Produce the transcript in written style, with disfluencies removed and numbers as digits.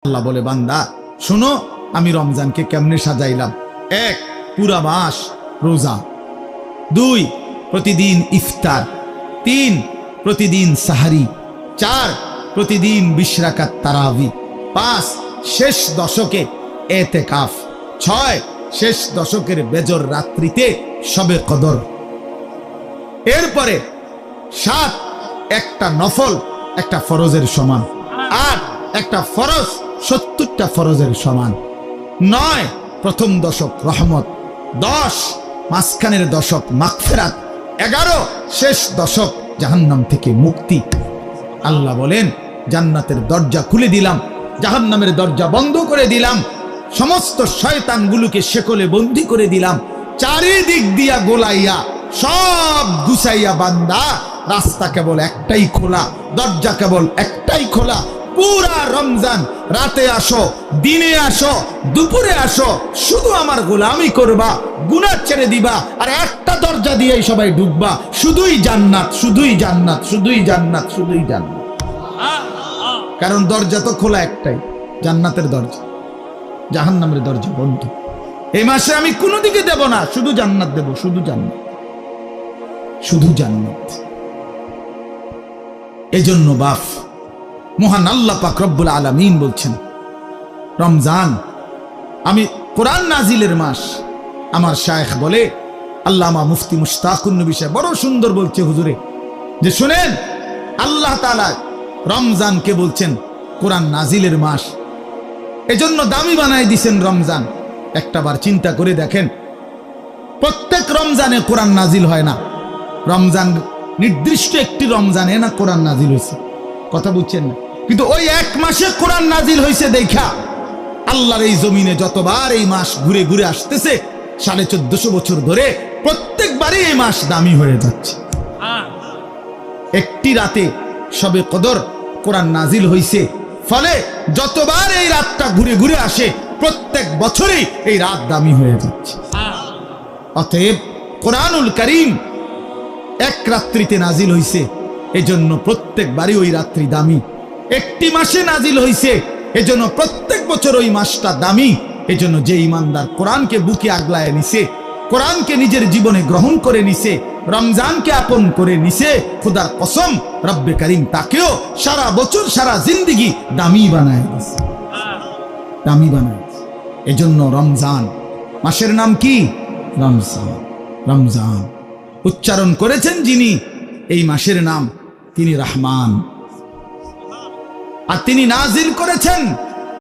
আল্লাহ বলে, বান্দা শোনো আমি রমজানকে কেমনে সাজাইলাম। 1, পুরা মাস রোজা। 2, প্রতিদিন ইফতার। 3, প্রতিদিন সাহারি। 4, প্রতিদিন 20 রাকাত তারাবি। 5, শেষ দশকে এতেকাফ। 6, শেষ দশকের বেজর রাত্রিতে শবে কদর। এরপরে 7, একটা নফল একটা ফরজের সমান। 8, একটা ফরজ 70টা ফরজের সমান। 9, প্রথম দশক রহমত। 10, মাঝখানের দশক মাগফিরাত। 11, শেষ দশক জাহান্নাম থেকে মুক্তি। আল্লাহ বলেন, জান্নাতের দরজা খুলে দিলাম, জাহান্নামের দরজা বন্ধ করে দিলাম, সমস্ত শয়তানগুলোকে শেকলে বন্দী করে দিলাম, চারিদিক দিয়া গোলাইয়া সব গুছাইয়া বান্দা রাস্তা কেবল একটাই খোলা, দরজা কেবল একটাই খোলা। পুরা রমজান রাতে আসো, দিনে আসো, দুপুরে আসো, শুধু আমার গোলামি করবা, গুনাহ ছেড়ে দিবা, আর একটা দরজা দিয়েই সবাই ঢুকবা, শুধুই জান্নাত, শুধুই জান্নাত, শুধুই জান্নাত, শুধুই জান্নাত। কারণ দরজা তো খোলা একটাই, জান্নাতের দরজা, জাহান্নামের দরজা বন্ধ। এই মাসে আমি কোনো দিকে দেব না, শুধু জান্নাত দেব, শুধু জান্নাত, শুধু জান্নাত। এজন্য বাপ মহান আল্লাহ পাক রব্বুল আলামিন বলছেন, রমজান আমি কোরআন নাজিলের মাস। আমার শায়েখ বলে, আল্লামা মুফতি মুশতাকুন নবী সাহেব বড় সুন্দর বলছে হুজুরে, যে শুনেন আল্লাহ তাআলা রমজানকে বলছেন কোরআন নাজিলের মাস, এজন্য দামি বানাই দিছেন রমজান। একটাবার চিন্তা করে দেখেন, প্রত্যেক রমজানে কোরআন নাজিল হয় না, রমজান নির্দিষ্ট একটি রমজানে না কোরআন নাজিল হয়েছে, কথা বুঝছেন না? কিন্তু ওই এক মাসে কোরআন নাজিল হয়েছে দেখা আল্লাহর এই জমিনে যতবার এই মাস ঘুরে ঘুরে আসতেছে 1450 বছর ধরে, প্রত্যেকবারই এই মাস দামি হয়ে যাচ্ছে। একটি রাতে শবে কদর কোরআন নাজিল হয়েছে, ফলে যতবার এই রাতটা ঘুরে ঘুরে আসে প্রত্যেক বছরই এই রাত দামি হয়ে যাচ্ছে। অতএব কোরআনুল কারীম এক রাত্রিতে নাজিল হইছে, এজন্য প্রত্যেকবারই ওই রাত্রি দামি। একটি মাসে নাজিল হইছে, এজন্য প্রত্যেক বছর ওই মাসটা দামি। এজন্য যে ইমানদার কোরআনকে বুকে আগলায় নিছে, কোরআনকে নিজের জীবনে গ্রহণ করে নিছে, রমজানকে আপন করে নিছে, খোদার কসম রব্বে কারীম তাকেও সারা বছর সারা জিন্দেগি দামি বানায় দিছে, দামি বানায়। এজন্য রমজান মাসের নাম কি? রমজান। রমজান উচ্চারণ করেছেন যিনি এই মাসের নাম, তিনি রহমান, আর তিনি নাজিল করেছেন